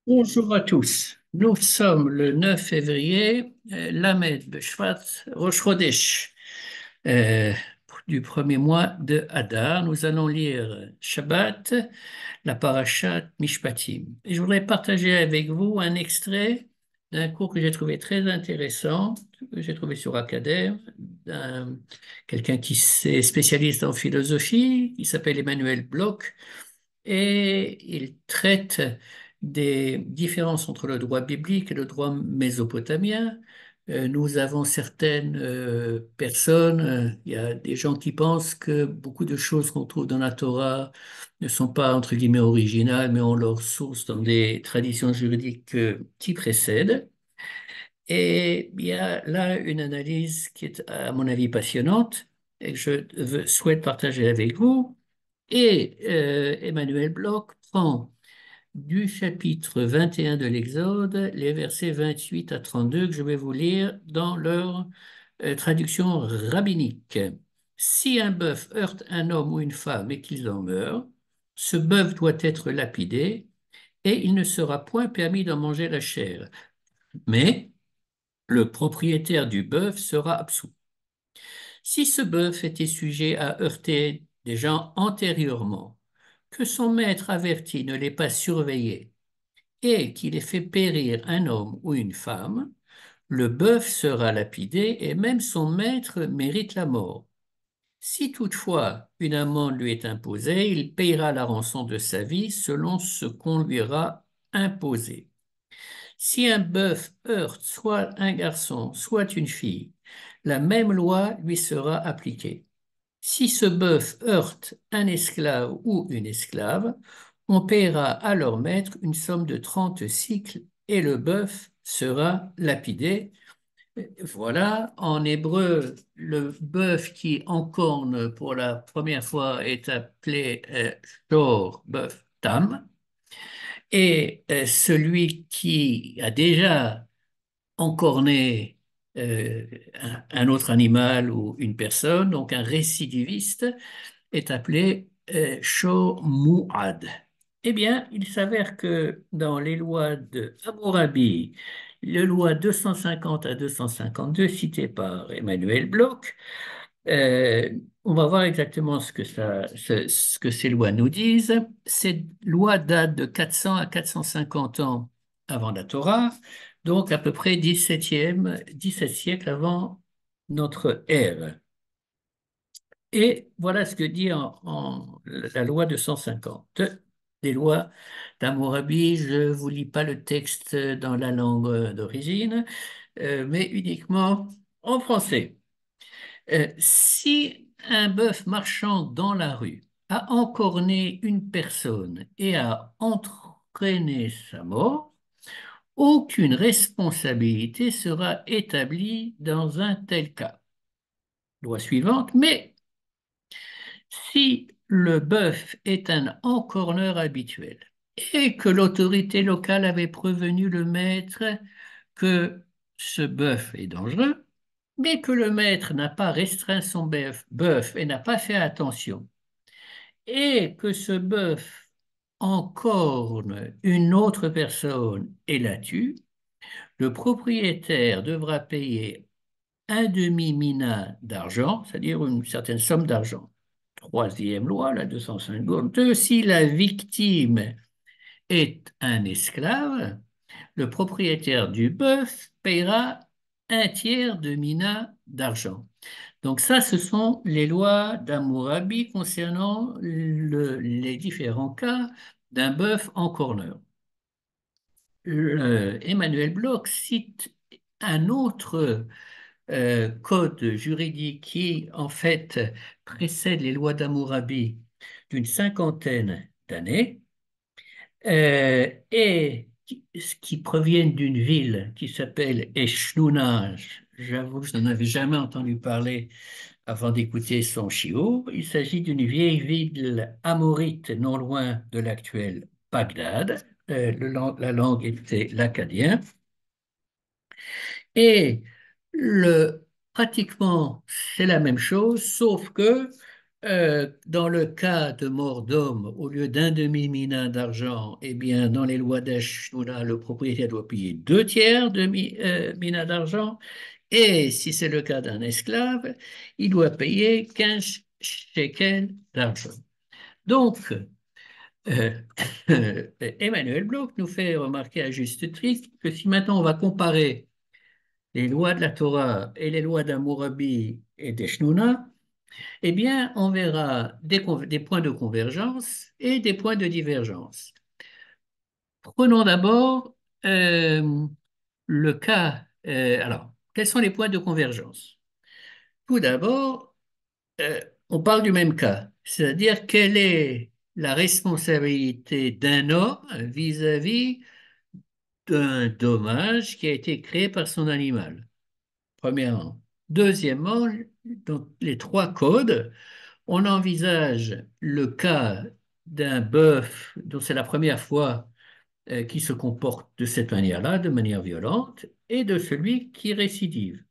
Bonjour à tous. Nous sommes le 9 février, Lamed Beshvat Rosh Chodesh, euh, du premier mois de Hadar. Nous allons lire Shabbat, la parashat Mishpatim. Et je voudrais partager avec vous un extrait d'un cours que j'ai trouvé très intéressant, que j'ai trouvé sur Academ, d'un quelqu'un qui est spécialiste en philosophie, qui s'appelle Emmanuel Bloch, et il traite des différences entre le droit biblique et le droit mésopotamien. Nous avons certaines personnes, il y a des gens qui pensent que beaucoup de choses qu'on trouve dans la Torah ne sont pas, entre guillemets, originales, mais ont leur source dans des traditions juridiques qui précèdent. Et il y a là une analyse qui est, à mon avis, passionnante et que souhaite partager avec vous. Et Emmanuel Bloch prend du chapitre 21 de l'Exode les versets 28 à 32 que je vais vous lire dans leur traduction rabbinique. Si un bœuf heurte un homme ou une femme et qu'ils en meurent, ce bœuf doit être lapidé et il ne sera point permis d'en manger la chair. Mais le propriétaire du bœuf sera absous. Si ce bœuf était sujet à heurter des gens antérieurement, que son maître averti ne l'ait pas surveillé et qu'il ait fait périr un homme ou une femme, le bœuf sera lapidé et même son maître mérite la mort. Si toutefois une amende lui est imposée, il payera la rançon de sa vie selon ce qu'on lui aura imposé. Si un bœuf heurte soit un garçon, soit une fille, la même loi lui sera appliquée. Si ce bœuf heurte un esclave ou une esclave, on paiera à leur maître une somme de 30 cycles et le bœuf sera lapidé. Voilà, en hébreu, le bœuf qui encorne pour la première fois est appelé shor, bœuf tam, et celui qui a déjà encorné un autre animal ou une personne, donc un récidiviste, est appelé Shomouad. Eh bien, il s'avère que dans les lois de Hammurabi, les lois 250 à 252 citées par Emmanuel Bloch, euh, on va voir exactement ce que ces lois nous disent. Ces lois datent de 400 à 450 ans avant la Torah, donc à peu près 17 siècle avant notre ère. Et voilà ce que dit la loi de 150. Les lois d'Hammurabi, je ne vous lis pas le texte dans la langue d'origine, mais uniquement en français. Si un bœuf marchant dans la rue a encorné une personne et a entraîné sa mort, aucune responsabilité sera établie dans un tel cas. Loi suivante, mais si le bœuf est un encorneur habituel et que l'autorité locale avait prévenu le maître que ce bœuf est dangereux, mais que le maître n'a pas restreint son bœuf et n'a pas fait attention, et que ce bœuf encorne une autre personne et la tue, le propriétaire devra payer un demi-mina d'argent, c'est-à-dire une certaine somme d'argent. Troisième loi, la 252, si la victime est un esclave, le propriétaire du bœuf paiera un tiers de mina d'argent. Donc ça, ce sont les lois d'Hammurabi concernant les différents cas d'un bœuf en corner. Emmanuel Bloch cite un autre code juridique qui, en fait, précède les lois d'Hammurabi d'une cinquantaine d'années et qui proviennent d'une ville qui s'appelle Eshnunna. J'avoue que je n'en avais jamais entendu parler avant d'écouter son chiot. Il s'agit d'une vieille ville amorite non loin de l'actuel Bagdad. La langue était l'akkadien. Et pratiquement, c'est la même chose, sauf que Dans le cas de mort d'homme, au lieu d'un demi-mina d'argent, eh bien, dans les lois d'Ashnouna, le propriétaire doit payer deux tiers de mina d'argent. Et si c'est le cas d'un esclave, il doit payer 15 shekels d'argent. Donc, euh, Emmanuel Bloch nous fait remarquer à juste titre que si maintenant on va comparer les lois de la Torah et les lois d'Hammurabi et d'Eshnouna, eh bien, on verra des points de convergence et des points de divergence. Prenons d'abord le cas. Alors, quels sont les points de convergence? Tout d'abord, euh, on parle du même cas, c'est-à-dire quelle est la responsabilité d'un homme vis-à-vis d'un dommage qui a été créé par son animal, premièrement. Deuxièmement, dans les trois codes, on envisage le cas d'un bœuf dont c'est la première fois qui se comporte de cette manière-là, de manière violente, et de celui qui récidive.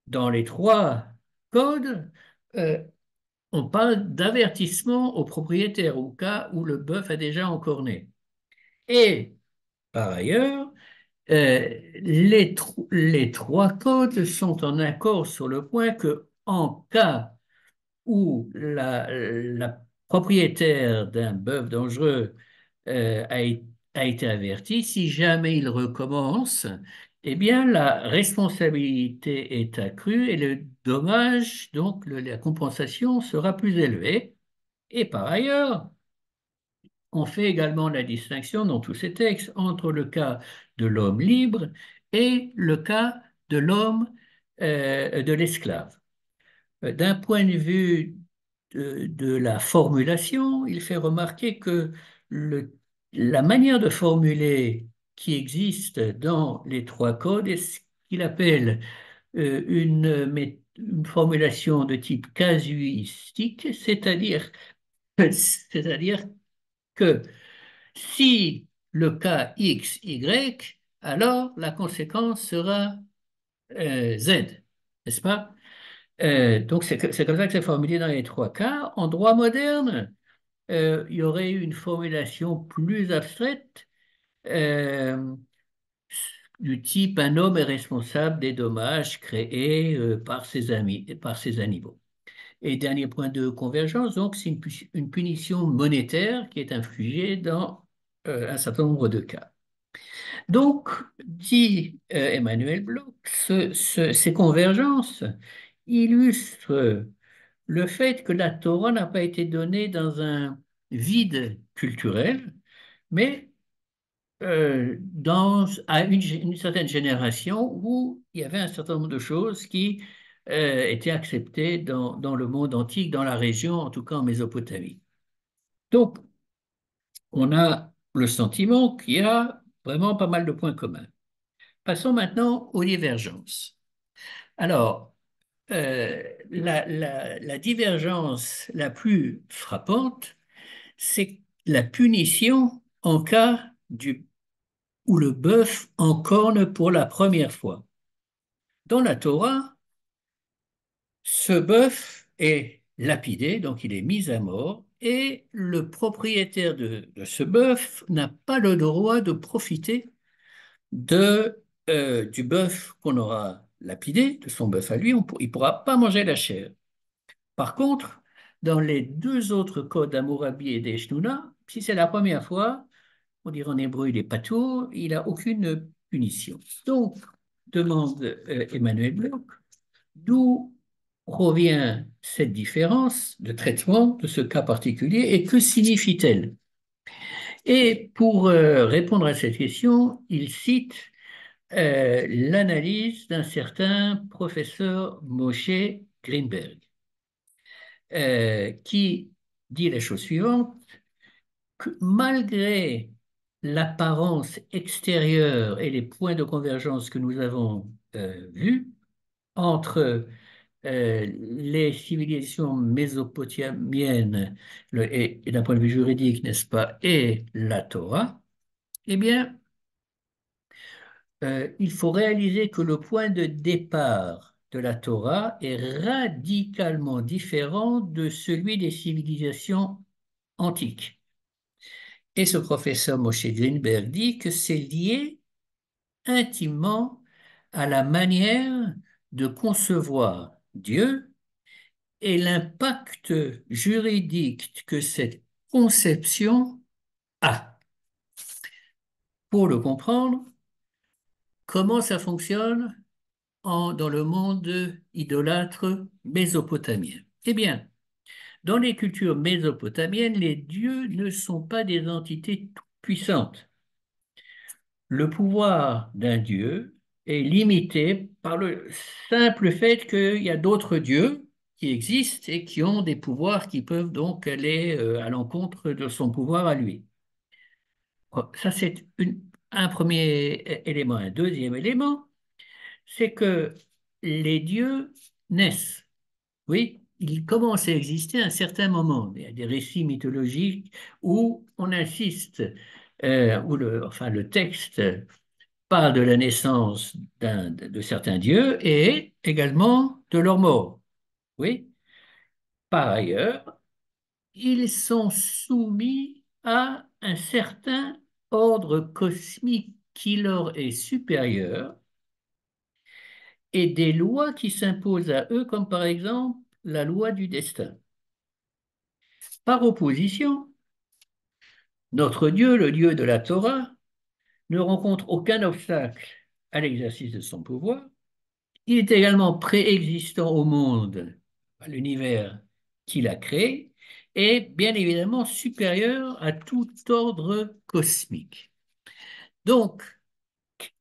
Dans les trois codes, euh, on parle d'avertissement au propriétaire au cas où le bœuf a déjà encorné. Et par ailleurs, les trois codes sont en accord sur le point que en cas où la propriétaire d'un bœuf dangereux a été averti, si jamais il recommence, eh bien la responsabilité est accrue et le dommage, donc la compensation sera plus élevée. Et par ailleurs, on fait également la distinction dans tous ces textes entre le cas de l'homme libre et le cas de l'homme, de l'esclave. D'un point de vue de la formulation, il fait remarquer que la manière de formuler qui existe dans les trois codes est ce qu'il appelle une formulation de type casuistique, c'est-à-dire que si le cas X, Y, alors la conséquence sera Z, n'est-ce pas? Donc, c'est comme ça que c'est formulé dans les trois cas. En droit moderne, il y aurait eu une formulation plus abstraite euh, du type un homme est responsable des dommages créés par ses amis, par ses animaux. Et dernier point de convergence, donc, c'est une punition monétaire qui est infligée dans un certain nombre de cas. Donc, dit Emmanuel Bloch, ces convergences illustrent le fait que la Torah n'a pas été donnée dans un vide culturel, mais à une certaine génération où il y avait un certain nombre de choses qui étaient acceptées dans le monde antique, dans la région, en tout cas en Mésopotamie. Donc, on a le sentiment qu'il y a vraiment pas mal de points communs. Passons maintenant aux divergences. Alors, la divergence la plus frappante, c'est la punition en cas où le bœuf encorne pour la première fois. Dans la Torah, ce bœuf est lapidé, donc il est mis à mort, et le propriétaire de ce bœuf n'a pas le droit de profiter du bœuf qu'on aura lapidé, de son bœuf à lui, il ne pourra pas manger la chair. Par contre, dans les deux autres codes d'Hammurabi et d'Eshnouna, si c'est la première fois, on dirait en hébreu il est patour, il n'a aucune punition. Donc, demande Emmanuel Bloch, d'où provient cette différence de traitement de ce cas particulier et que signifie-t-elle? Et pour répondre à cette question, il cite l'analyse d'un certain professeur Moshe Greenberg, qui dit la chose suivante, que malgré l'apparence extérieure et les points de convergence que nous avons vus entre les civilisations mésopotamiennes et d'un point de vue juridique, n'est-ce pas, et la Torah, eh bien, il faut réaliser que le point de départ de la Torah est radicalement différent de celui des civilisations antiques. Et ce professeur Moshe Greenberg dit que c'est lié intimement à la manière de concevoir Dieu et l'impact juridique que cette conception a. Pour le comprendre, comment ça fonctionne dans le monde idolâtre mésopotamien? Eh bien, dans les cultures mésopotamiennes, les dieux ne sont pas des entités puissantes. Le pouvoir d'un dieu est limité par le simple fait qu'il y a d'autres dieux qui existent et qui ont des pouvoirs qui peuvent donc aller à l'encontre de son pouvoir à lui. Ça, c'est un premier élément. Un deuxième élément, c'est que les dieux naissent. Oui, ils commencent à exister à un certain moment. Il y a des récits mythologiques où on insiste, où enfin, le texte parle de la naissance de certains dieux et également de leur mort. Oui. Par ailleurs, ils sont soumis à un certain ordre cosmique qui leur est supérieur et des lois qui s'imposent à eux, comme par exemple la loi du destin. Par opposition, notre Dieu, le Dieu de la Torah, ne rencontre aucun obstacle à l'exercice de son pouvoir. Il est également préexistant au monde, à l'univers qu'il a créé, et bien évidemment supérieur à tout ordre cosmique. Donc,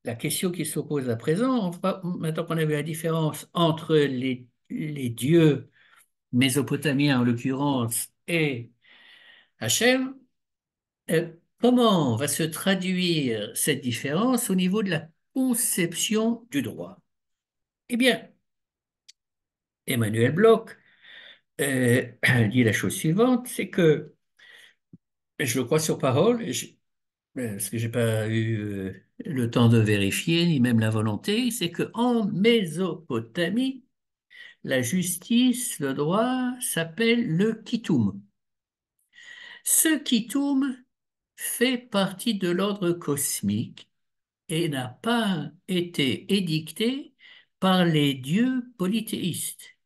la question qui se pose à présent, maintenant qu'on a vu la différence entre les dieux mésopotamiens en l'occurrence et Hachem, comment va se traduire cette différence au niveau de la conception du droit? Eh bien, Emmanuel Bloch euh, dit la chose suivante, c'est que, je le crois sur parole, parce que je n'ai pas eu le temps de vérifier, ni même la volonté, c'est qu'en Mésopotamie, la justice, le droit s'appelle le Kitoum. Ce Kitoum fait partie de l'ordre cosmique et n'a pas été édicté par les dieux polythéistes.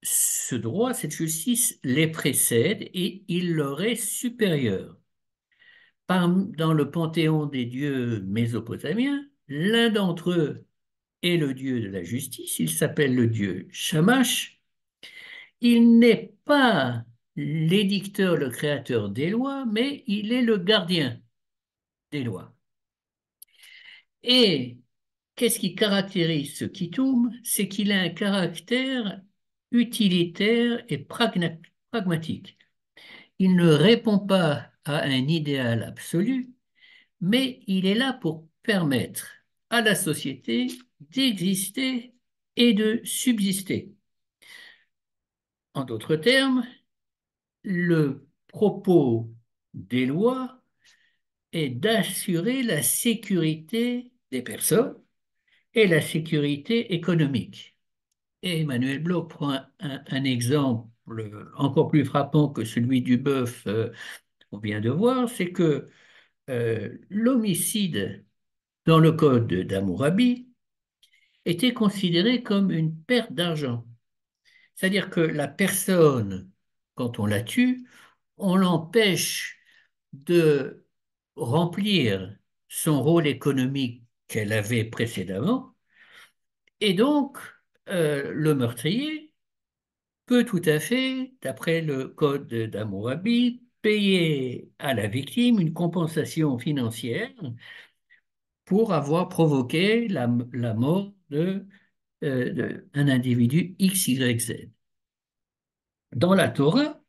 Ce droit, cette justice les précède et il leur est supérieur. Dans le panthéon des dieux mésopotamiens, l'un d'entre eux est le dieu de la justice, il s'appelle le dieu Shamash. Il n'est pas l'édicteur, le créateur des lois, mais il est le gardien des lois. Et qu'est-ce qui caractérise ce Kitoum? C'est qu'il a un caractère utilitaire et pragmatique. Il ne répond pas à un idéal absolu, mais il est là pour permettre à la société d'exister et de subsister. En d'autres termes, le propos des lois est d'assurer la sécurité des personnes et la sécurité économique. Et Emmanuel Bloch prend un exemple encore plus frappant que celui du bœuf qu'on vient de voir, c'est que l'homicide dans le code d'Hammurabi était considéré comme une perte d'argent. C'est-à-dire que la personne, quand on la tue, on l'empêche de remplir son rôle économique qu'elle avait précédemment, et donc le meurtrier peut tout à fait, d'après le code d'Hammurabi, payer à la victime une compensation financière pour avoir provoqué la mort d'un individu X, Y, Z. Dans la Torah,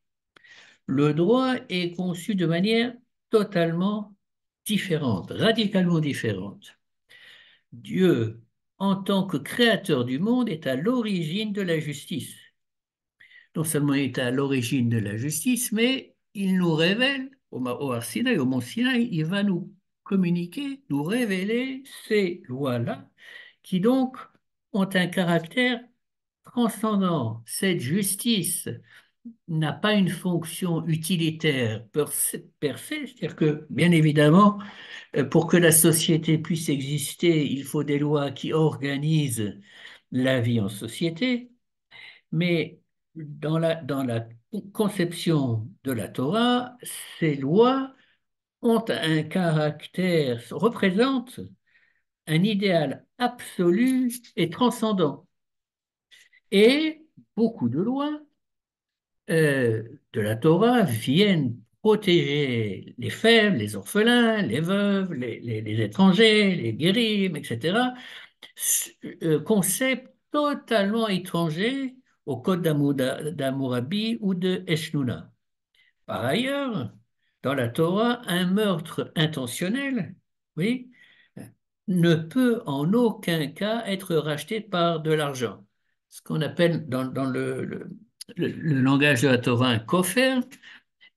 le droit est conçu de manière totalement différente, radicalement différente. Dieu, en tant que créateur du monde, est à l'origine de la justice. Non seulement il est à l'origine de la justice, mais il nous révèle, au Sinaï, au mont Sinaï, il va nous communiquer, nous révéler ces lois-là, qui donc ont un caractère transcendant. Cette justice n'a pas une fonction utilitaire per se, c'est-à-dire que, bien évidemment, pour que la société puisse exister, il faut des lois qui organisent la vie en société, mais dans la conception de la Torah, ces lois ont un caractère, représentent un idéal absolu et transcendant. Et beaucoup de lois de la Torah viennent protéger les faibles, les orphelins, les veuves, les étrangers, les guérims, etc. Concept totalement étranger au code d'Hammurabi ou de Eshnuna. Par ailleurs, dans la Torah, un meurtre intentionnel, oui, ne peut en aucun cas être racheté par de l'argent. Ce qu'on appelle dans le langage de la Torah un kofer.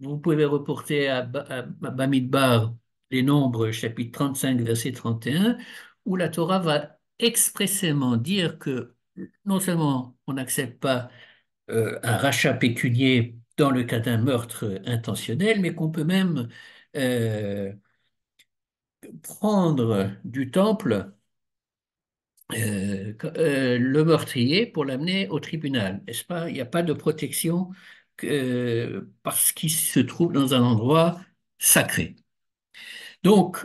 Vous pouvez reporter à Bamidbar les Nombres, chapitre 35, verset 31, où la Torah va expressément dire que non seulement on n'accepte pas un rachat pécunier dans le cas d'un meurtre intentionnel, mais qu'on peut même euh, prendre du temple le meurtrier pour l'amener au tribunal, n'est-ce pas? Il n'y a pas de protection parce qu'il se trouve dans un endroit sacré. Donc,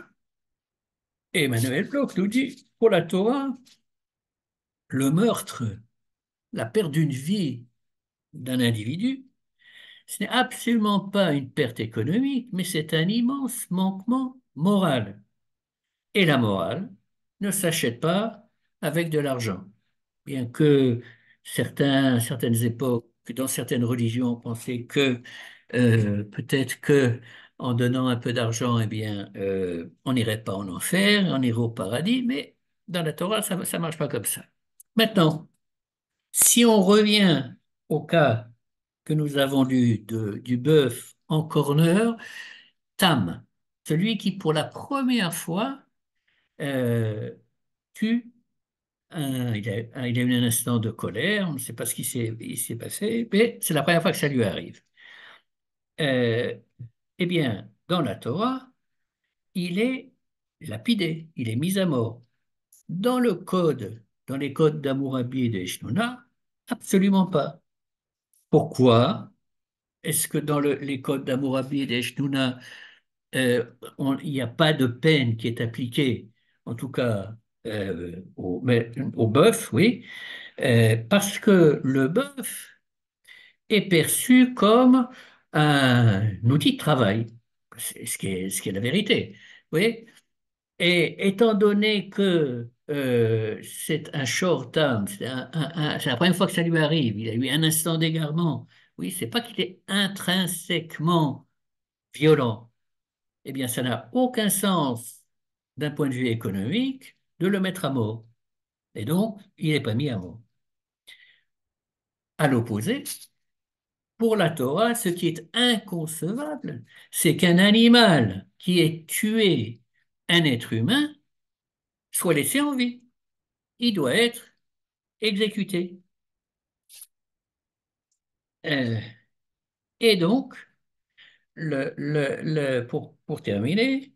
Emmanuel Bloch nous dit, pour la Torah, le meurtre, la perte d'une vie d'un individu, ce n'est absolument pas une perte économique, mais c'est un immense manquement moral. Et la morale ne s'achète pas avec de l'argent. Bien que certaines époques, dans certaines religions, on pensait que peut-être que en donnant un peu d'argent, eh bien, on n'irait pas en enfer, on irait au paradis, mais dans la Torah, ça ne marche pas comme ça. Maintenant, si on revient au cas que nous avons lu du bœuf en corner, Tam, celui qui pour la première fois euh, tue il a eu un instant de colère, on ne sait pas ce qui il s'est passé, mais c'est la première fois que ça lui arrive. Euh, eh bien, dans la Torah, il est lapidé, il est mis à mort. Dans le code, dans les codes d'Hammurabi et d'Eshnona, absolument pas. Pourquoi? Est-ce que dans les codes d'Hammurabi et d'Eshnona, il n'y a pas de peine qui est appliquée, en tout cas mais au bœuf, oui, parce que le bœuf est perçu comme un outil de travail, c'est ce qui est la vérité. Oui. Et étant donné que c'est un short term, c'est la première fois que ça lui arrive, il a eu un instant d'égarement, oui, c'est pas qu'il est intrinsèquement violent, eh bien, ça n'a aucun sens d'un point de vue économique de le mettre à mort. Et donc, il n'est pas mis à mort. À l'opposé, pour la Torah, ce qui est inconcevable, c'est qu'un animal qui ait tué un être humain soit laissé en vie. Il doit être exécuté. Euh, et donc, pour terminer,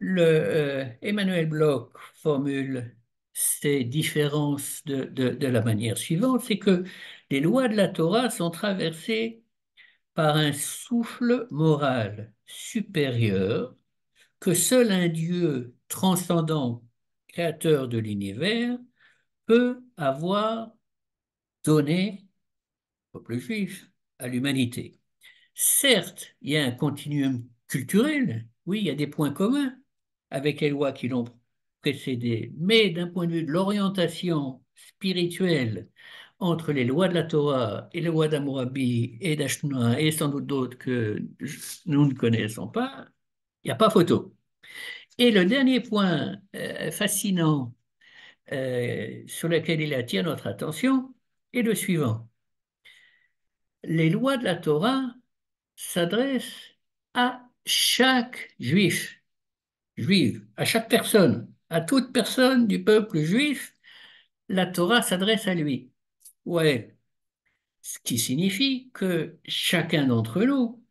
Emmanuel Bloch formule ces différences de la manière suivante, c'est que les lois de la Torah sont traversées par un souffle moral supérieur que seul un Dieu transcendant, créateur de l'univers, peut avoir donné au peuple juif, à l'humanité. Certes, il y a un continuum culturel, oui, il y a des points communs avec les lois qui l'ont précédé, mais d'un point de vue de l'orientation spirituelle entre les lois de la Torah et les lois d'Hammurabi et d'Ashnoa et sans doute d'autres que nous ne connaissons pas, il n'y a pas photo. Et le dernier point fascinant sur lequel il attire notre attention est le suivant. Les lois de la Torah s'adressent à chaque juif, juive, à chaque personne, à toute personne du peuple juif. la Torah s'adresse à lui. Ouais, ce qui signifie que chacun d'entre nous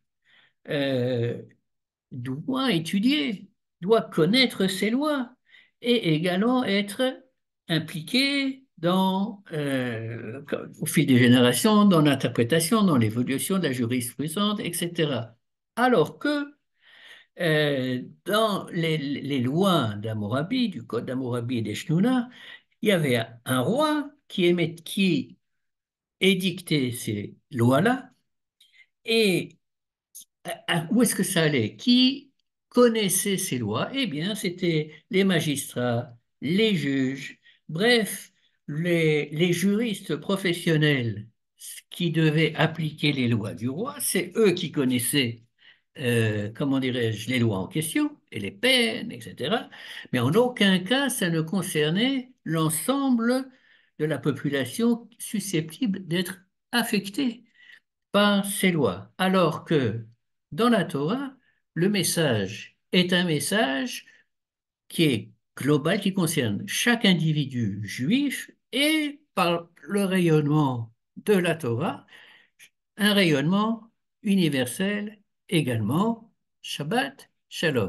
euh, doit étudier, doit connaître ses lois et également être impliqué au fil des générations, dans l'interprétation, dans l'évolution de la jurisprudence, etc. Alors que dans les lois d'Hammurabi, du code d'Hammurabi et des Shnuna, il y avait un roi qui édictait ces lois-là et où est-ce que ça allait? Qui connaissait ces lois? Eh bien, c'était les magistrats, les juges, bref, les juristes professionnels qui devaient appliquer les lois du roi. C'est eux qui connaissaient, comment dirais-je, les lois en question et les peines, etc. Mais en aucun cas, ça ne concernait l'ensemble de la population susceptible d'être affectée par ces lois. Alors que dans la Torah, le message est un message qui est global, qui concerne chaque individu juif et par le rayonnement de la Torah, un rayonnement universel également. Shabbat Shalom.